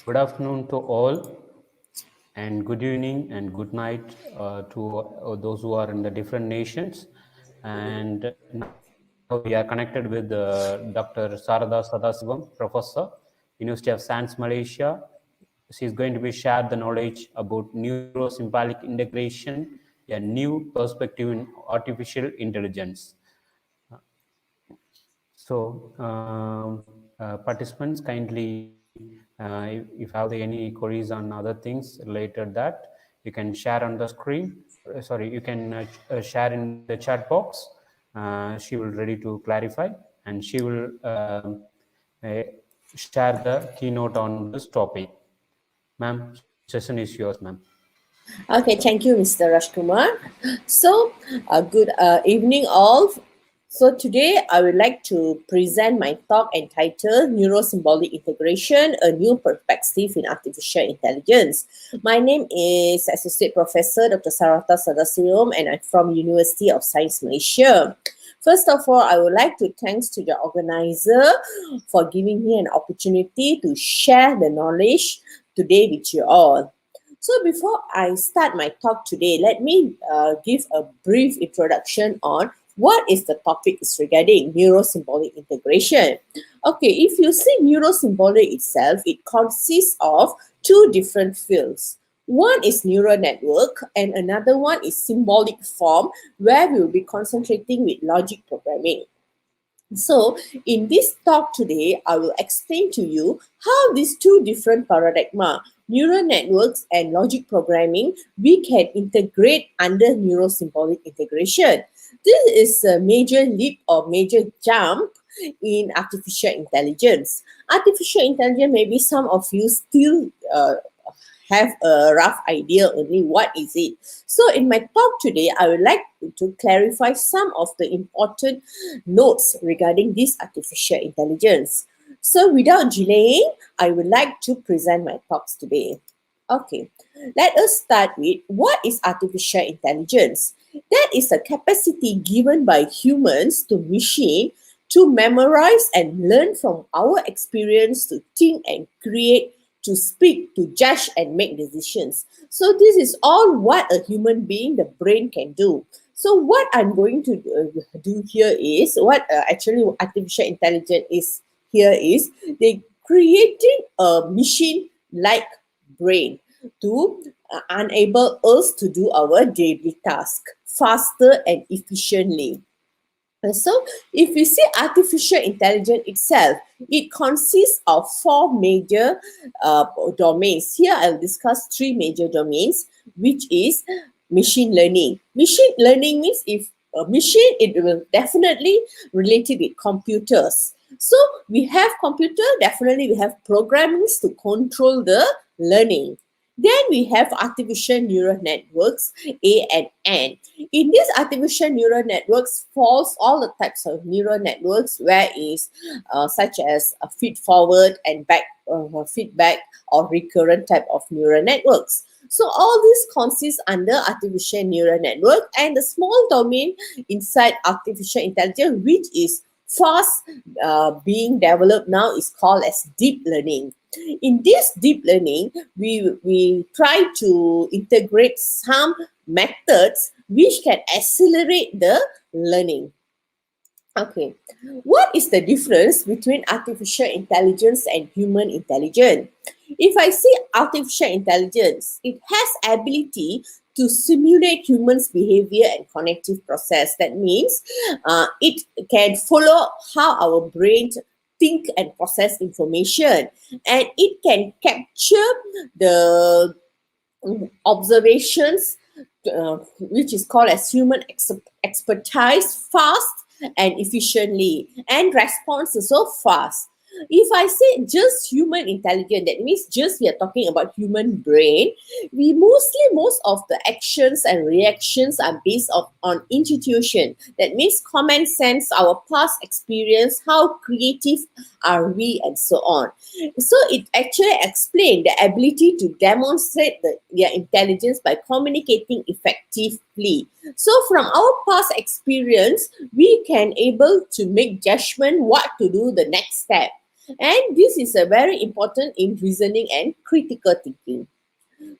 Good afternoon to all, and good evening and good night to those who are in the different nations. And now we are connected with Dr. Sarada Sadasivam, Professor, University of Science, Malaysia. She is going to be share the knowledge about neuro-symbolic integration, a new perspective in artificial intelligence. So, participants, kindly, if you have any queries on other things related that, you can share on the screen. Sorry, you can share in the chat box. She will ready to clarify, and she will uh, share the keynote on this topic. Ma'am, session is yours, ma'am. Okay, thank you, Mr. Rajkumar. So, good evening, all. So, today I would like to present my talk entitled Neurosymbolic Integration, a New Perspective in Artificial Intelligence. My name is Associate Professor Dr. Sarata Sadasivam, and I'm from University of Science Malaysia. First of all, I would like to thanks to the organizer for giving me an opportunity to share the knowledge today with you all. So before I start my talk today, let me give a brief introduction on what is the topic is regarding neurosymbolic integration. Okay, if you see neurosymbolic itself, it consists of two different fields. One is neural network and another one is symbolic form, where we will be concentrating with logic programming. So, in this talk today, I will explain to you how these two different paradigma, neural networks and logic programming, we can integrate under neurosymbolic integration. This is a major leap or major jump in artificial intelligence. Artificial intelligence, maybe some of you still have a rough idea only what is it. So in my talk today, I would like to clarify some of the important notes regarding this artificial intelligence. So without delaying, I would like to present my talks today. Okay, let us start with what is artificial intelligence. That is a capacity given by humans to machine to memorize and learn from our experience to think and create, to speak, to judge and make decisions. So this is all what a human being, the brain, can do. So what I'm going to do here is what actually artificial intelligence is here is they creating a machine like brain to enable us to do our daily task faster and efficiently. And so, if we see artificial intelligence itself, it consists of four major domains. Here, I'll discuss three major domains, which is machine learning. Machine learning means if a machine, it will definitely related with computers. So, we have computer, definitely we have programmings to control the learning. Then we have artificial neural networks, A and N. In these artificial neural networks falls all the types of neural networks, where is such as feed-forward and back feedback or recurrent type of neural networks. So all this consists under artificial neural network, and the small domain inside artificial intelligence, which is fast being developed now, is called as deep learning. In this deep learning, we try to integrate some methods which can accelerate the learning. Okay, what is the difference between artificial intelligence and human intelligence? If I see artificial intelligence, it has ability to simulate humans' behavior and cognitive process. That means it can follow how our brain think and process information, and it can capture the observations, which is called as human expertise, fast and efficiently, and response is so fast. If I say just human intelligence, that means just we are talking about human brain. Most of the actions and reactions are based on intuition. That means common sense, our past experience, how creative are we, and so on. So it actually explains the ability to demonstrate their intelligence by communicating effectively. So from our past experience, we can able to make judgment what to do the next step. And this is a very important in reasoning and critical thinking.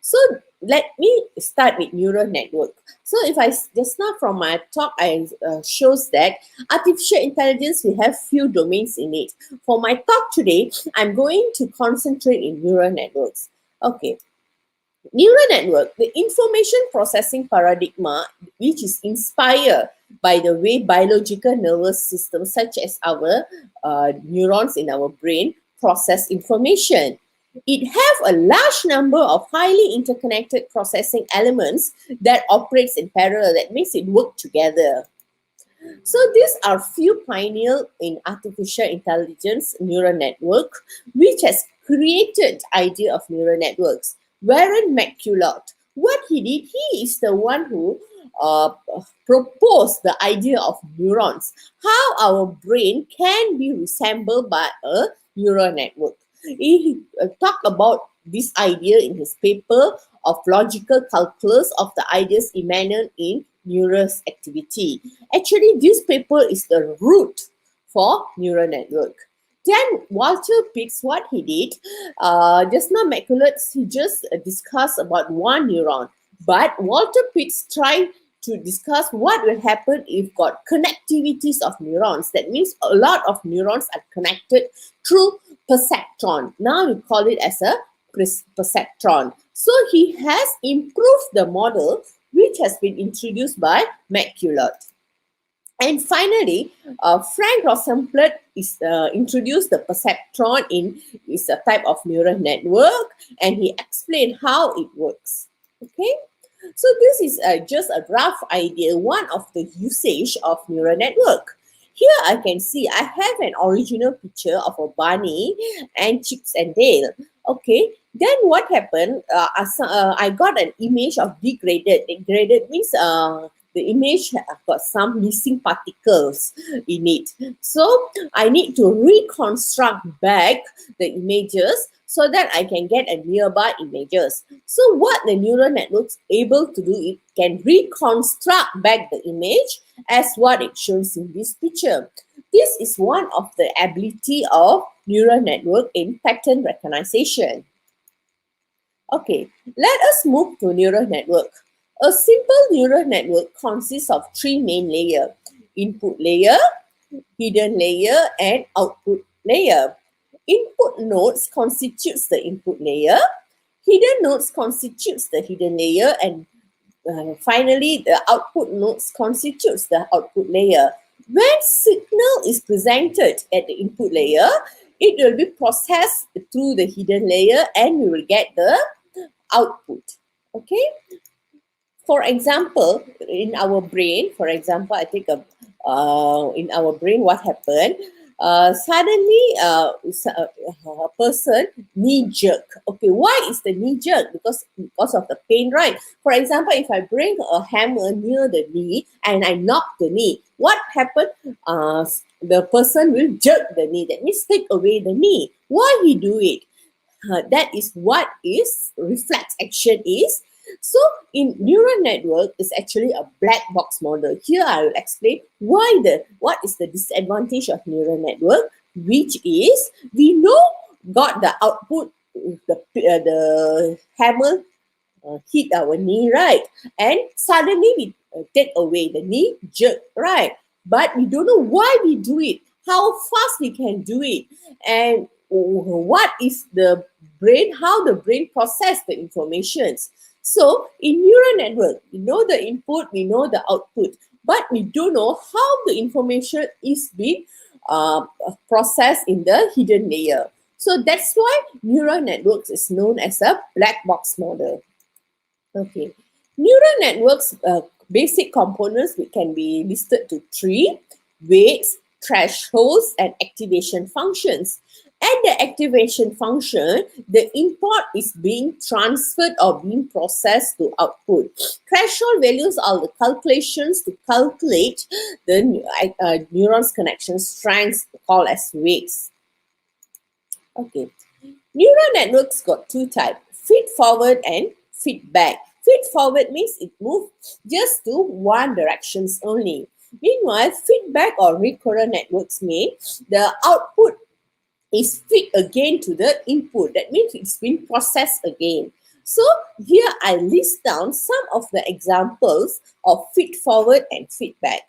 So let me start with neural network. So if I just now from my talk, I shows that artificial intelligence we have few domains in it. For my talk today, I'm going to concentrate in neural networks. Okay, neural network, the information processing paradigm, which is inspired by the way biological nervous systems such as our neurons in our brain process information. It have a large number of highly interconnected processing elements that operates in parallel. That means it work together. So these are few pioneers in artificial intelligence neural network, which has created idea of neural networks. Warren McCullough, what he did, he is the one who proposed the idea of neurons, how our brain can be resembled by a neural network. He talked about this idea in his paper of logical calculus of the ideas immanent in neural activity. Actually, this paper is the root for neural network. Then Walter Pitts, what he did, just now McCullough, he just discussed about one neuron, but Walter Pitts tried to discuss what will happen if got connectivities of neurons. That means a lot of neurons are connected through perceptron. Now we call it as a perceptron. So he has improved the model which has been introduced by McCullough. And finally, Frank Rosenblatt is introduced the perceptron in is a type of neural network, and he explained how it works. Okay, so this is just a rough idea, one of the usage of neural network. Here I can see I have an original picture of a bunny and Chips and Dale. Okay, then what happened? I got an image of degraded. Degraded means the image got some missing particles in it. So I need to reconstruct back the images so that I can get a nearby images. So what the neural network's able to do, it can reconstruct back the image as what it shows in this picture. This is one of the ability of neural network in pattern recognition. Okay, let us move to neural network. A simple neural network consists of three main layers: input layer, hidden layer, and output layer. Input nodes constitutes the input layer, hidden nodes constitutes the hidden layer, and finally the output nodes constitutes the output layer. When signal is presented at the input layer, it will be processed through the hidden layer and we will get the output. Okay, for example, in our brain, for example, I think of in our brain, what happened? Suddenly, a person knee jerk. Okay, why is the knee jerk? Because of the pain, right? For example, if I bring a hammer near the knee and I knock the knee, what happened? The person will jerk the knee. That means take away the knee. Why he do it? That is what is reflex action is. So in neural network is actually a black box model. Here I will explain what is the disadvantage of neural network, which is we know got the output, the hammer hit our knee, right? And suddenly we take away the knee jerk, right? But we don't know why we do it, how fast we can do it, and what is the brain, how the brain process the informations. So in neural network, we know the input, we know the output, but we don't know how the information is being processed in the hidden layer. So that's why neural networks is known as a black box model. Okay, neural networks basic components can be listed to three: weights, thresholds, and activation functions. At the activation function, the input is being transferred or being processed to output. Threshold values are the calculations to calculate the neurons connection strengths called as weights. Okay, neural networks got two types: feed forward and feedback. Feed forward means it moves just to one directions only. Meanwhile, feedback or recurrent networks mean the output is fed again to the input. That means it's been processed again. So here I list down some of the examples of feed forward and feedback.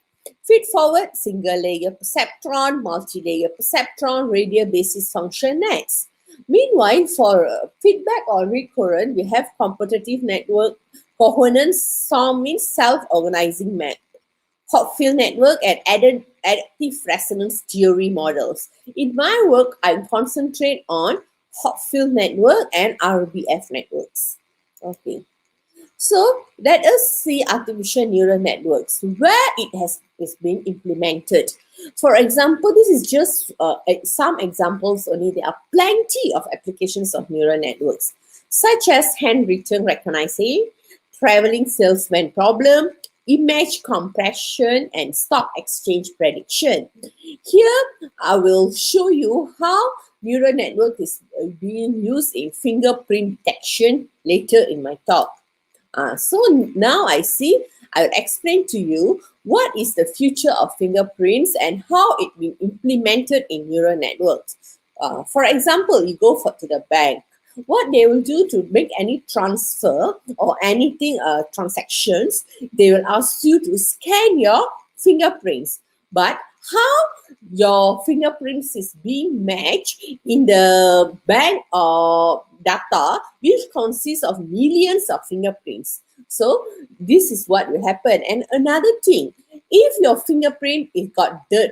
Feed forward, single layer perceptron, multi-layer perceptron, radial basis function nets. Meanwhile, for feedback or recurrent, we have competitive network coherence, SOM means self-organizing map, Hotfield Network, and adaptive resonance theory models. In my work, I concentrate on Hotfield Network and RBF networks. Okay. So let us see artificial neural networks, where it has is being implemented. For example, this is just some examples only. There are plenty of applications of neural networks, such as handwritten recognition, traveling salesman problem, image compression, and stock exchange prediction. Here, I will show you how neural network is being used in fingerprint detection later in my talk. So now I will explain to you what is the future of fingerprints and how it will be implemented in neural networks. For example, you go to the bank. What they will do to make any transfer or anything transactions, they will ask you to scan your fingerprints. But how your fingerprints is being matched in the bank or data, which consists of millions of fingerprints. So this is what will happen. And another thing, if your fingerprint is got dirt,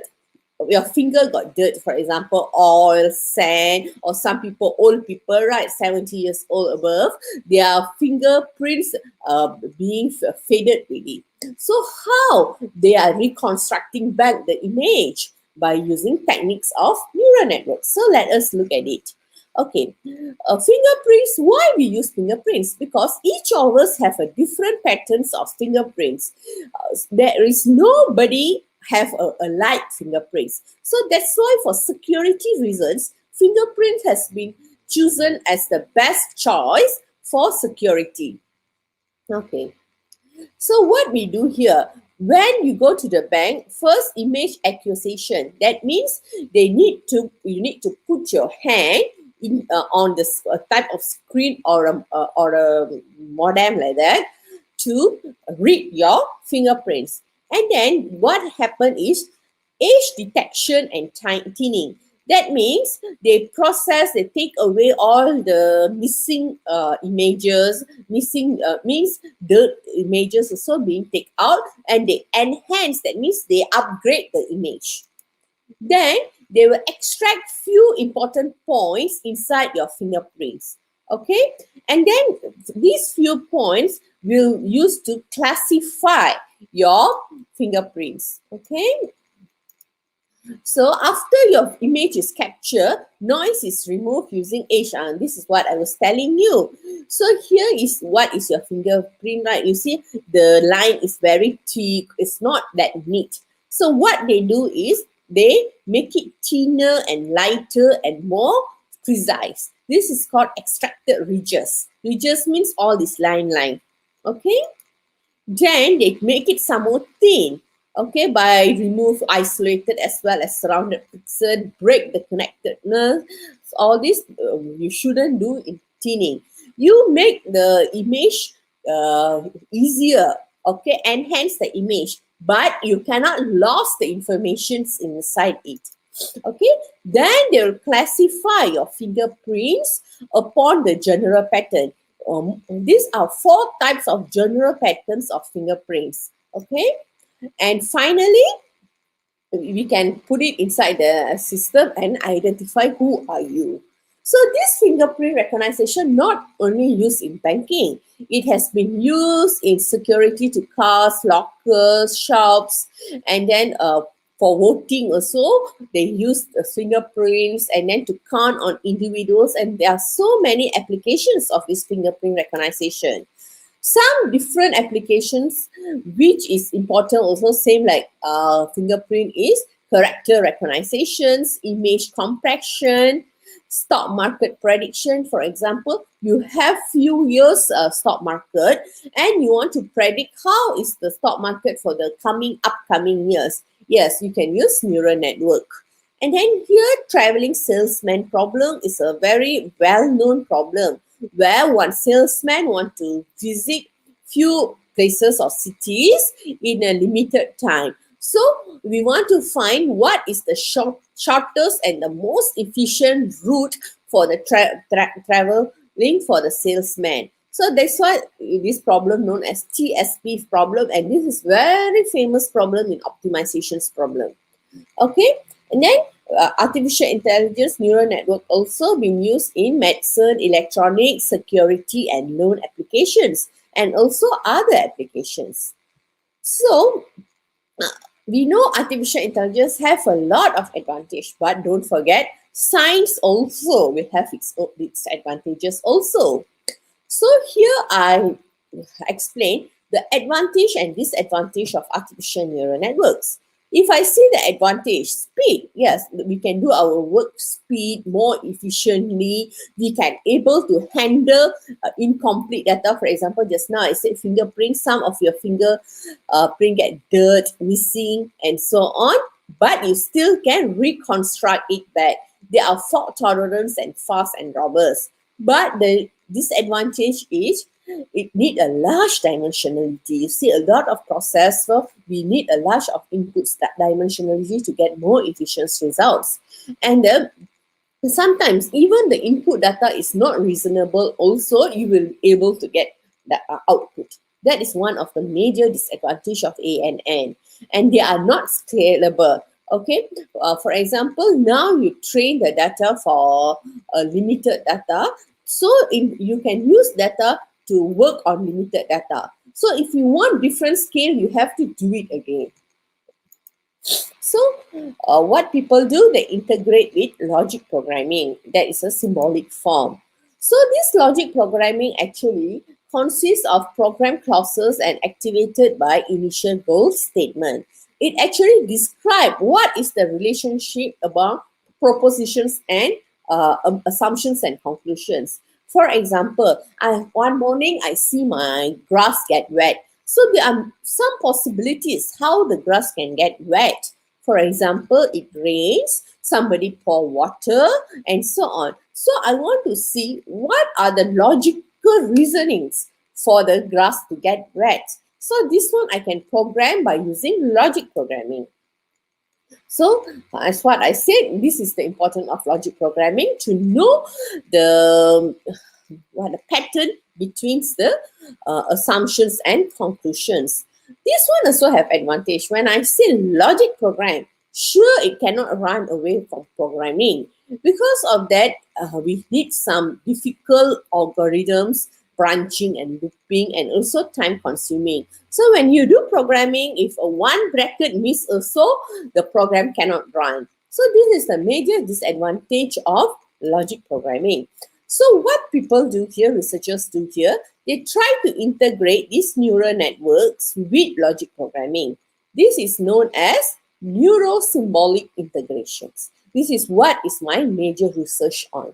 your finger got dirt, for example, oil, sand, or some people, old people, right, 70 years old above, their fingerprints being faded really. So how they are reconstructing back the image? By using techniques of neural networks. So let us look at it. Okay, fingerprints. Why we use fingerprints? Because each of us have a different patterns of fingerprints. There is nobody have a light fingerprints. So that's why for security reasons, fingerprint has been chosen as the best choice for security. Okay. So what we do here, when you go to the bank, first image acquisition. That means you need to put your hand in on the type of screen or a modem like that to read your fingerprints. And then what happened is age detection and thinning. That means they take away all the missing images. Missing means the images also being taken out, and they enhance. That means they upgrade the image. Then they will extract few important points inside your fingerprints. Okay, and then these few points will use to classify your fingerprints. Okay. So after your image is captured, noise is removed using edge. And this is what I was telling you. So here is what is your fingerprint, right? You see the line is very thick. It's not that neat. So what they do is they make it thinner and lighter and more precise. This is called extracted ridges. Ridges means all this line. Okay. Then they make it some more thin. Okay, by remove isolated as well as surrounded pixel, break the connectedness. So all this you shouldn't do in thinning. You make the image easier, okay, enhance the image, but you cannot lose the informations inside it. Okay, then they will classify your fingerprints upon the general pattern. These are 4 types of general patterns of fingerprints. Okay. And finally, we can put it inside the system and identify who are you. So this fingerprint recognition not only used in banking, it has been used in security to cars, lockers, shops, and then for voting also, they use the fingerprints and then to count on individuals, and there are so many applications of this fingerprint recognition. Some different applications which is important also, same like fingerprint, is character recognitions, image compression, stock market prediction. For example, you have few years stock market and you want to predict how is the stock market for the upcoming years. Yes, you can use neural network. And then here, traveling salesman problem is a very well-known problem where one salesman want to visit few places or cities in a limited time. So we want to find what is the shortest and the most efficient route for the traveling for the salesman. So that's why this problem known as TSP problem, and this is very famous problem in optimizations problem. Okay, and then artificial intelligence neural network also been used in medicine, electronics, security, and loan applications, and also other applications. So we know artificial intelligence have a lot of advantage, but don't forget science also will have its advantages also. So here I explain the advantage and disadvantage of artificial neural networks. If I see the advantage, speed, yes, we can do our work speed more efficiently. We can able to handle incomplete data. For example, just now I said fingerprint, some of your fingerprint get dirt, missing, and so on, but you still can reconstruct it back. There are fault tolerance and fast and robust. But the disadvantage is it need a large dimensionality. You see, a lot of processor, we need a large of inputs dimensionality to get more efficient results. And sometimes even the input data is not reasonable. Also, you will be able to get the output. That is one of the major disadvantage of ANN, and they are not scalable. Okay, for example, now you train the data for limited data, so you can use data to work on limited data. So if you want different scale, you have to do it again. So what people do, they integrate with logic programming. That is a symbolic form. So this logic programming actually consists of program clauses and activated by initial goal statement. It actually describes what is the relationship about propositions and assumptions and conclusions. For example, one morning I see my grass get wet. So there are some possibilities how the grass can get wet. For example, it rains, somebody pour water, and so on. So I want to see what are the logical reasonings for the grass to get wet. So this one I can program by using logic programming. So as what I said, this is the importance of logic programming, to know the pattern between the assumptions and conclusions. This one also have advantage. When I say logic program, sure it cannot run away from programming. Because of that, we need some difficult algorithms, branching and looping, and also time consuming. So when you do programming, if a one bracket miss also, the program cannot run. So this is the major disadvantage of logic programming. So what people do here, researchers do here, they try to integrate these neural networks with logic programming. This is known as neuro-symbolic integrations. This is what is my major research on.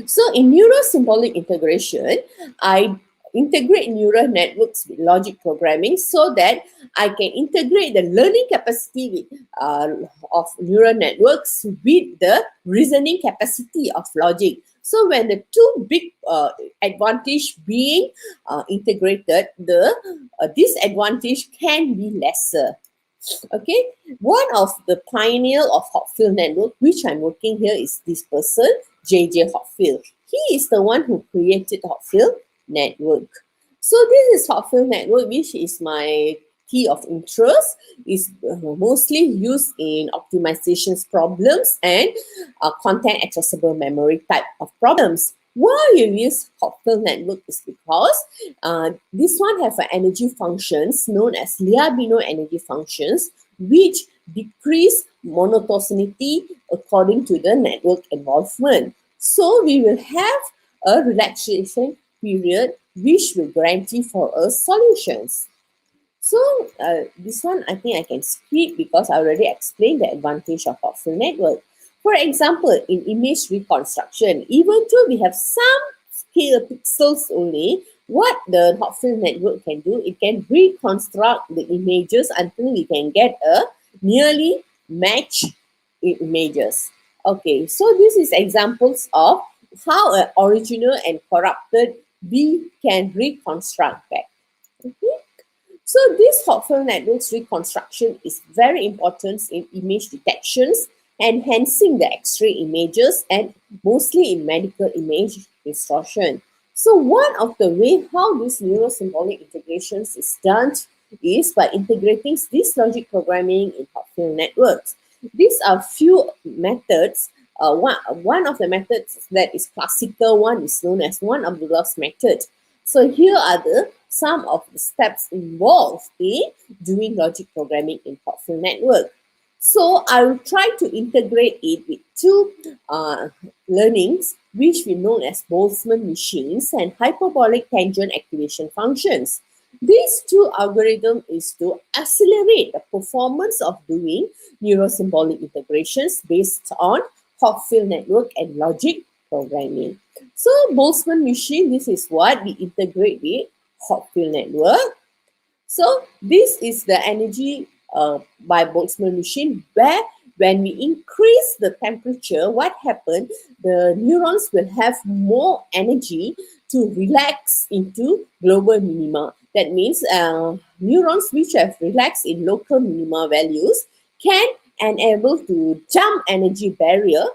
So in neuro-symbolic integration, I integrate neural networks with logic programming so that I can integrate the learning capacity of neural networks with the reasoning capacity of logic. So when the two big advantage being integrated, the disadvantage can be lesser. Okay, one of the pioneer of Hotfield Network, which I'm working here, is this person, J.J. Hotfield. He is the one who created Hotfield Network. So this is Hotfield Network, which is my key of interest, is mostly used in optimizations problems and content accessible memory type of problems. Why you use Hotfield Network is because this one have an energy functions known as Liabino energy functions, which decrease monotonicity according to the network involvement. So we will have a relaxation period which will guarantee for us solutions. So this one I think I can skip because I already explained the advantage of Hotfield Network. For example, in image reconstruction, even though we have some scale pixels only, what the Hotfield Network can do, it can reconstruct the images until we can get a nearly match images. Okay, so this is examples of how an original and corrupted we can reconstruct back. Okay. So this Hotfield Network's reconstruction is very important in image detections, enhancing the X-ray images and mostly in medical image distortion. So one of the way how this neurosymbolic integrations is done is by integrating this logic programming in Hotfield networks. These are few methods. One of the methods that is classical one is known as one of the lost method. So here are some of the steps involved in doing logic programming in Hotfield network. So I will try to integrate it with two learnings which we know as Boltzmann machines and hyperbolic tangent activation functions. These two algorithms is to accelerate the performance of doing neurosymbolic integrations based on Hotfield network and logic programming. So Boltzmann machine, this is what we integrate with Hotfield network. So this is the energy by Boltzmann machine where when we increase the temperature, what happens? The neurons will have more energy to relax into global minima. That means neurons which have relaxed in local minima values can enable to jump energy barrier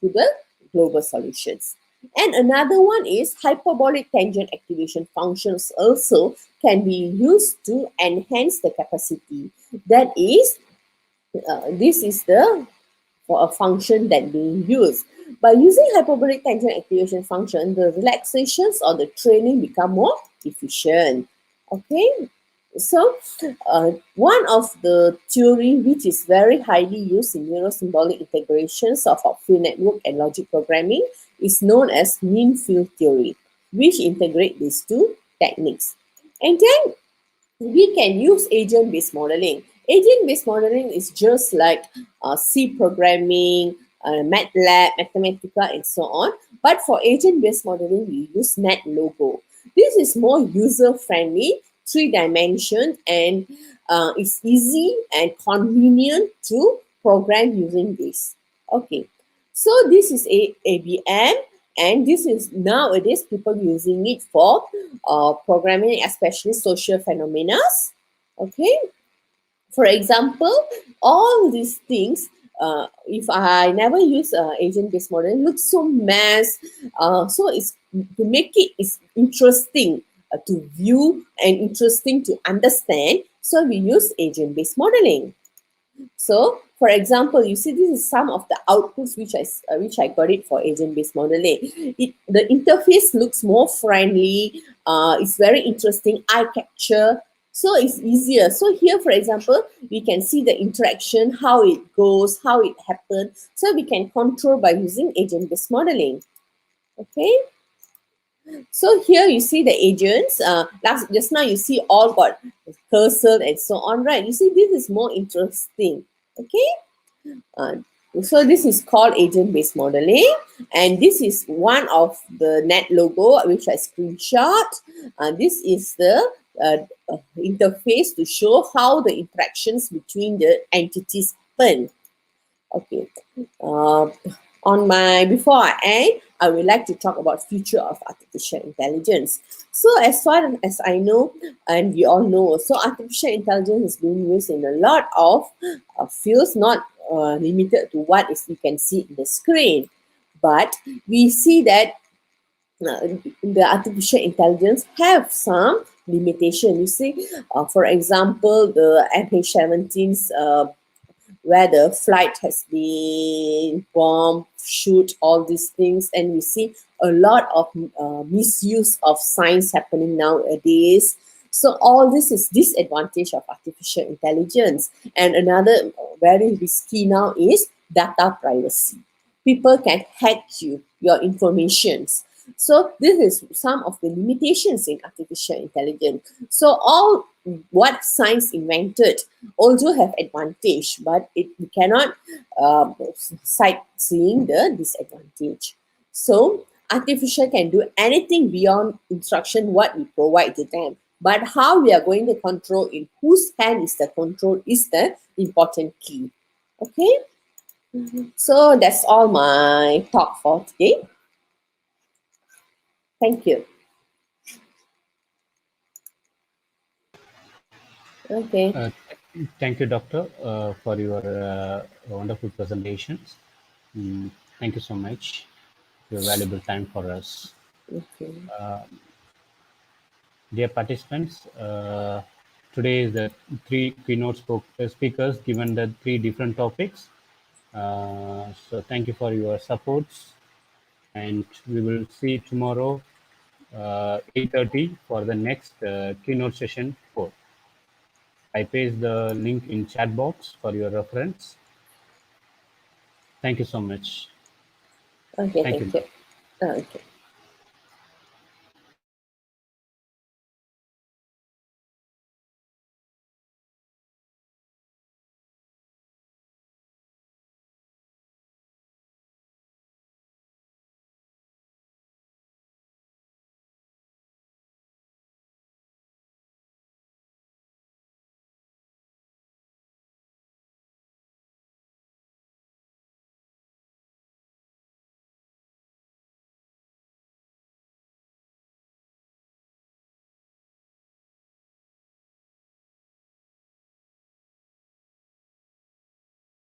to the global solutions. And another one is hyperbolic tangent activation functions also can be used to enhance the capacity. That is, this is the for a function that being used. By using hyperbolic tangent activation function, the relaxations or the training become more efficient. Okay, so one of the theory which is very highly used in neurosymbolic integrations of Hotfield network and logic programming is known as mean field theory, which integrate these two techniques. And then we can use agent-based modeling. Agent-based modeling is just like C programming, MATLAB, Mathematica, and so on. But for agent-based modeling, we use NetLogo. This is more user-friendly, three-dimension, and it's easy and convenient to program using this. Okay, so this is ABM, and this is nowadays people using it for programming, especially social phenomena. Okay, for example, all these things, if I never use agent-based model, it looks so mess. So it's to make it is interesting to view and interesting to understand. So we use agent-based modeling. So, for example, you see this is some of the outputs which I got it for agent-based modeling. The interface looks more friendly. It's very interesting, eye capture. So it's easier. So here, for example, we can see the interaction, how it goes, how it happens. So we can control by using agent-based modeling. Okay. So here you see the agents. Just now you see all got cursor and so on, right? You see this is more interesting. Okay. So this is called agent-based modeling, and this is one of the NetLogo which I screenshot. This is the interface to show how the interactions between the entities happen. Okay. Before I end, I would like to talk about future of artificial intelligence. So as far as I know, and we all know, so artificial intelligence is being used in a lot of fields, not limited to what is you can see in the screen. But we see that the artificial intelligence have some limitation. You see, for example, the MH17's where the flight has been bombed, shoot, all these things, and we see a lot of misuse of science happening nowadays. So all this is disadvantage of artificial intelligence. And another very risky now is data privacy. People can hack your informations. So this is some of the limitations in artificial intelligence. So all what science invented also have advantage, but we cannot sight seeing the disadvantage. So artificial can do anything beyond instruction what we provide to them. But how we are going to control, in whose hand is the control, is the important key. Okay. So that's all my talk for today. Thank you. Okay. Uh, Thank you, Doctor, for your wonderful presentations. Mm, Thank you so much. Your valuable time for us. Okay. Dear participants, today is the three keynote speakers given the three different topics. So thank you for your supports, and we will see tomorrow 8:30 for the next keynote session 4. I paste the link in chat box for your reference. Thank you so much. Okay, Thank you, thank you. ma'am. Okay.